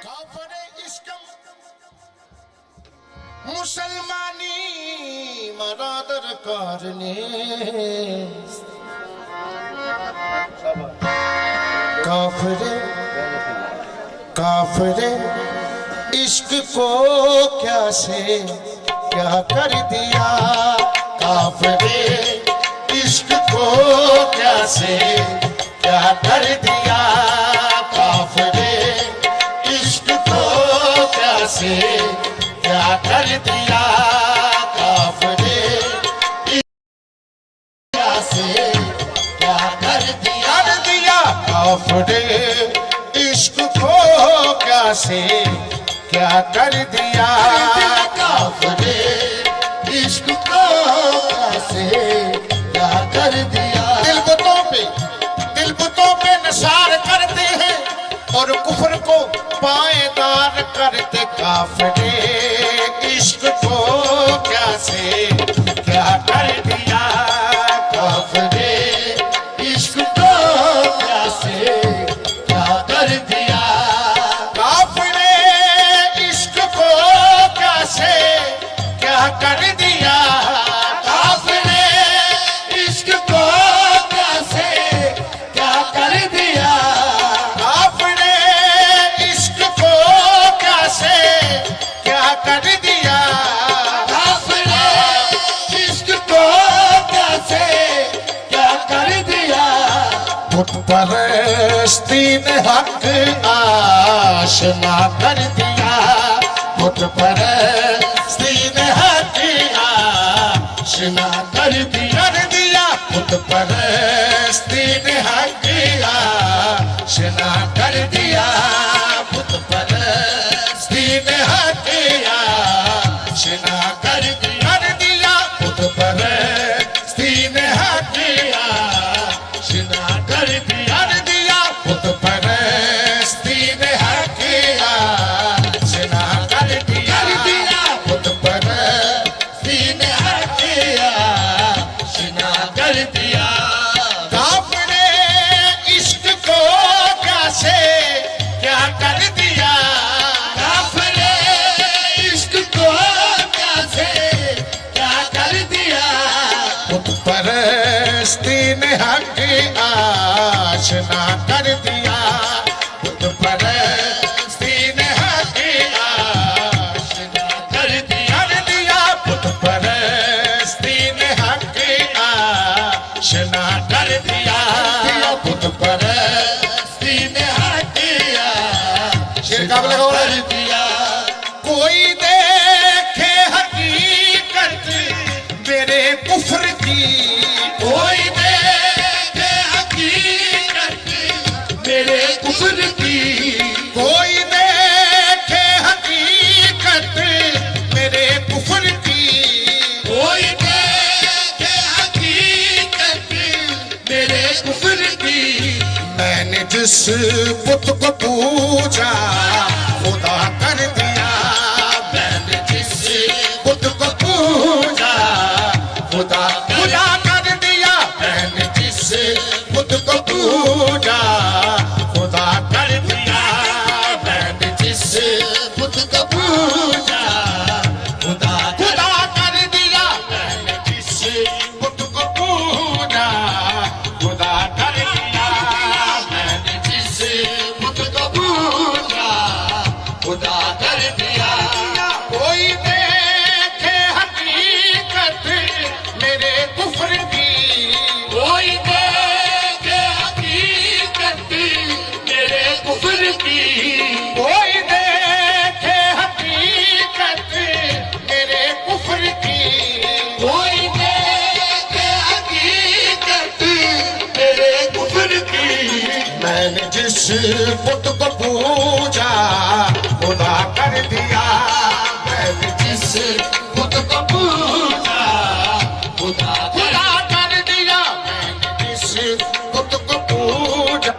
काफिर इश्कम मुसलमानी मरादर कारने काफिर इश्क को क्या से क्या कर दिया। काफिर इश्क को क्या से क्या कर दिया। काफिर इश्क को क्या से क्या कर दिया। काफिर क्या से क्या कर दिया। काफिर इश्क को क्या से क्या कर दिया। काफिर इश्क को क्या से क्या कर दिया। दिल बुतों पे नसार करते हैं और कुफ्र को पायदार करते। काफिर इश्क को क्या से क्या कर दिया। काफिर इश्क को क्या से क्या कर दिया। काफिर इश्क को क्या से क्या कर दिया। काफिर इश्क को क्या से क्या कर दिया। काफिर इश्क को क्या से क्या कर दिया। काफिर इश्क को क्या से क्या कर दिया। बुत परस्ती ने हक आशना कर दिया। बुत परस्ती ने हक आशना कर दिया। बुत परस्ती ने हक आशना कर दिया। बुत परस्ती ने हक आशना कर दिया। बुत परस्ती ने हक आशना कर दिया। बुत परस्ती ने हक आशना कर दिया। बुत परस्ती ने हक आशना कर दिया। काफिर इश्क को क्या से क्या कर दिया। काफिर इश्क को क्या से क्या कर दिया। बुत परस्ती ने हक आशना कर दिया। बुत परस्ती ने हक आशना कर दिया। बुत परस्ती ने हक आशना कर दिया। बुत परस्ती ने हक आशना कर दिया। कोई देखे हकीकत मेरे कुफ्र की। कोई देखे हकीकत मेरे कुफ्र की। कोई देखे हकीकत मेरे कुफ्र की। कोई देखे हकीकत मेरे कुफ्र की। मैंने जिस बुत को पूजा खुदा कर दिया। मैंने जिस बुत को पूजा खुदा कर दिया। मैंने जिस बुत को पूजा खुदा कर दिया। मैंने जिस बुत को पूजा खुदा कर दिया। मैंने जिस बुत को पूजा खुदा कर दिया। मैंने जिस बुत को पूजा खुदा कर दिया। कोई देखे हकीकत मेरे कुफ्र की। कोई देखे हकीकत मेरे कुफ्र की। कोई देखे हकीकत मेरे कुफ्र की। कोई देखे हकीकत मेरे कुफ्र की। मैंने जिस बुत को पूजा खुदा कर दिया। मैंने जिस बुत को पूजा खुदा कर दिया। मैंने जिस बुत को पूजा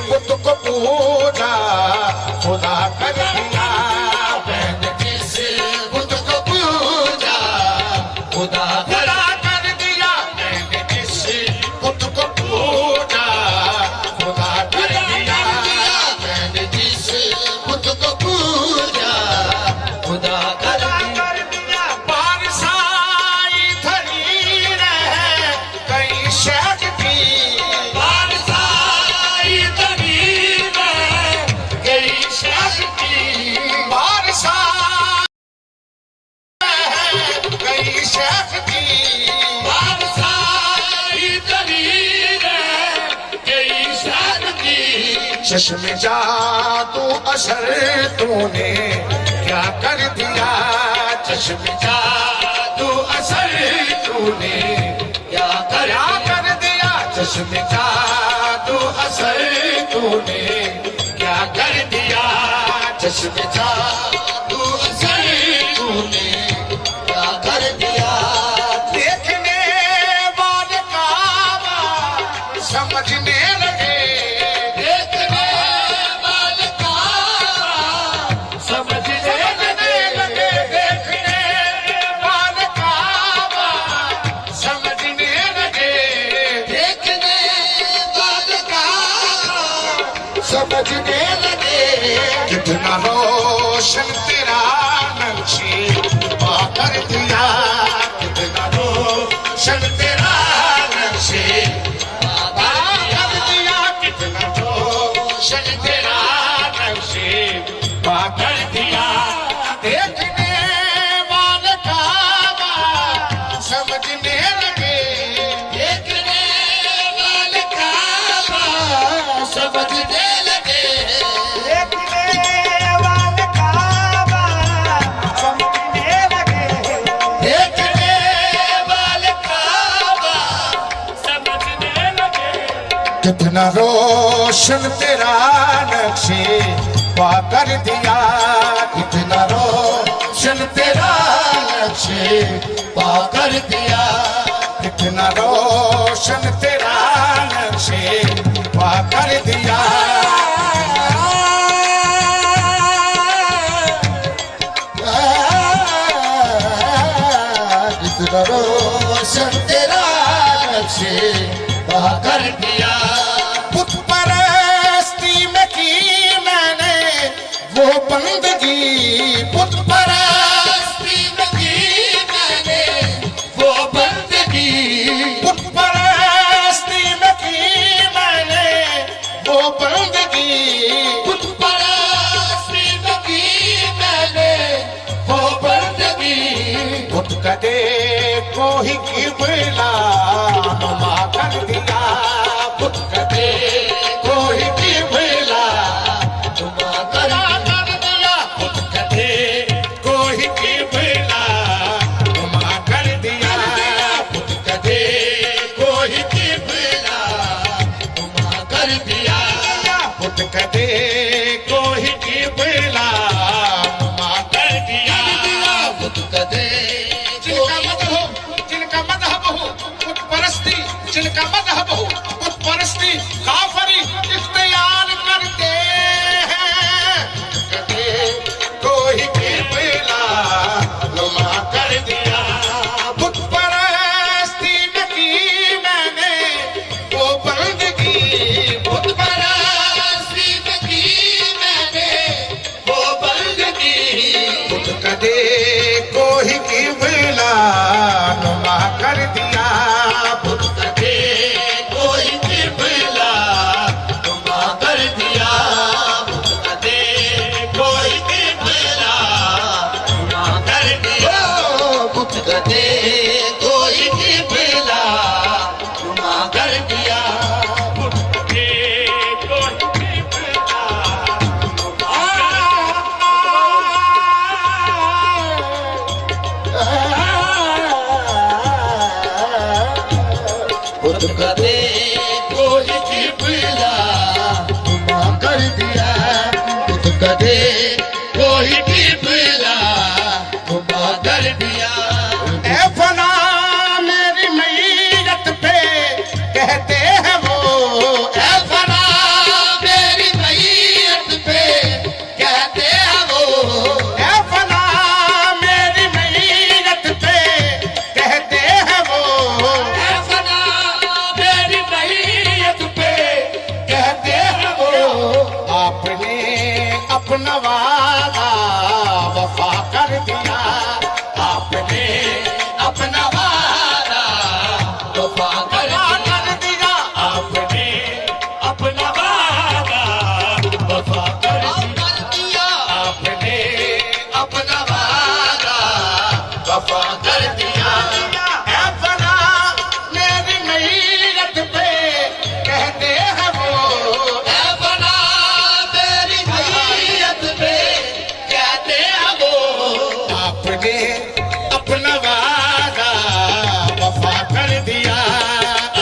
बुत को पूजा खुदा कर दिया। मैंने जिस बुत को पूजा खुदा कर दिया। मैंने जिस बुत को पूजा खुदा कर दिया। मैंने जिस बुत को पूजा खुदा कर दिया। बारसाई धरी रहे कई शक की। बारसाई धरी रहे कई शक की। बारसाई कई शक की। बारसाई धरी रहे कई शक की। चश्मे जादू असर तूने क्या कर दिया। चश्मे जादू असर तूने क्या कर दिया। चश्मे जादू असर तूने क्या कर दिया। चश्मे जादू असर तूने क्या कर दिया। देखने वाले काबा समझने लगे। देखने वाले काबा समझने लगे। देखने वाले काबा समझने लगे। देखने वाले काबा समझने लगे। कितना रोशन तेरा नक्शे कर दिया। कितना रोशन तेरा नक्शे कर दिया। कितना रोशन तेरा नक्शे कर दिया। देखने वाले काबा समझने लगे। देखने वाले काबा समझने लगे। देखने वाले काबा समझने लगे। देखने वाले काबा समझने लगे। कितना रोशन तेरा नक्शे कर दिया। कितना रोशन तेरा नक्शे कर दिया। कितना रोशन तेरा नक्शे कर दिया। कितना रोशन तेरा नक्शे कर दिया। बुत परस्ती में की मैंने वो बंदगी। बुत परस्ती में की मैंने वो बंदगी। बुत परस्ती में की मैंने वो बंदगी। बुत परस्ती में की मैंने वो बंदगी। बुत कदे को ही किबला नुमा कर दिया। बुत कदे को ही किबला नुमा कर दिया। बुत कदे को ही किबला नुमा कर दिया। बुत कदे को ही किबला नुमा कर दिया। बुत कदे को ही किबला नुमा कर दिया। बुत कदे जिनका मजहब हो बुत परस्ती। जिनका मजहब हो बुत परस्ती काफरी इख्तियार करते हैं। कदे कोई किबला नुमा कर दिया। बुत परस्ती में की मैंने वो बंदगी। बुत परस्ती में की मैंने वो बंदगी। बुत कदे कोई किबला नुमा कर दिया। बुत कदे कोई किबला नुमा कर दिया। बुत कदे कोई किबला नुमा कर दिया। बुत कदे कोई किबला नुमा कर दिया। बुत कदे कोई किबला बुत कदे कोई किबला नुमा कर दिया। बुत कदे कोई किबला नुमा कर दिया। ए फना मेरी मैयत पे कहते हैं वो। ए फना अपना वादा वफा कर दिया, आपने अपना वादा वफा कर दिया, आपने अपना वादा वफा कर दिया, आपने अपना वादा वफा कर दिया। ऐ फना मेरी मैयत पे कहते हैं वो, ऐ फना मेरी मैयत पे कहते हैं वो, आपने अपना वादा वफा कर दिया,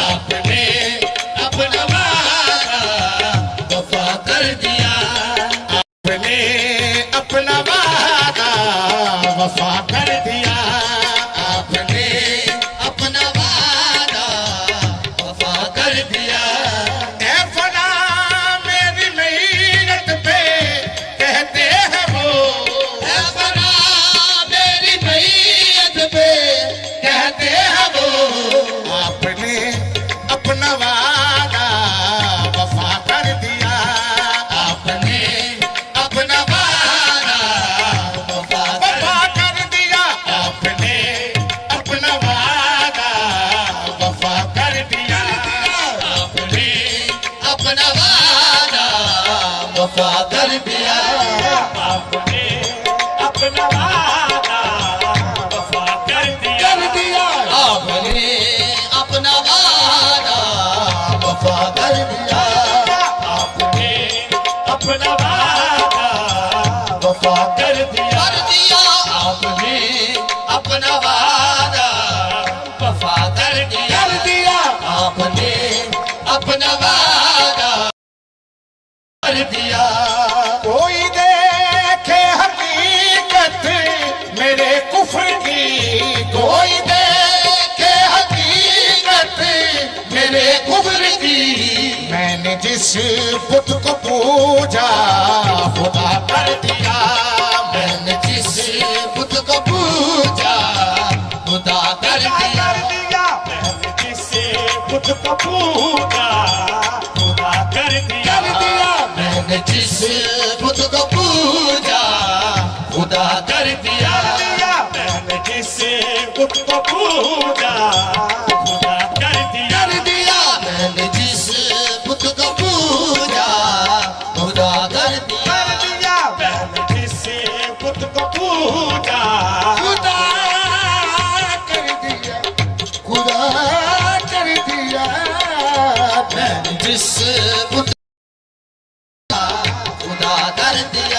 आपने अपना वादा वफा कर दिया, आपने अपना वादा वफा कर दिया, आपने अपना वादा वफा कर दिया। ऐ फना मेरी मैयत पे कहते हैं वो, ऐ फना मेरी मैयत पे कहते हैं वो, आपने अपना वादा वफा कर दिया, आपने अपना वादा वफा कर दिया, आपने अपना वादा वफा कर दिया, आपने अपना वादा वफा कर दिया, आपने अपना वादा वफा कर दिया, आपने अपना वादा वफा कर दिया, आपने अपना वादा वफा कर दिया, आपने अपना वादा वफा कर दिया, आपने अपना वादा कर दिया। कोई देखे हकीकत मेरे कुफ्र की, कोई देखे हकीकत मेरे कुफ्र की, मैंने जिस बुत को पूजा खुदा कर दिया, मैंने जिस बुत को पूजा खुदा कर दिया, मैंने जिसे बुत को पूजा खुदा कर दिया, मैंने जिस बुत को पूजा खुदा कर दिया, मैंने जिसे बुत को पूजा खुदा कर दिया, मैंने जिस बुत को पूजा खुदा कर दिया, मैंने जिसे बुत को पूजा खुदा कर दिया, खुदा कर दिया, मैंने जिस बुत खुदा कर दिया।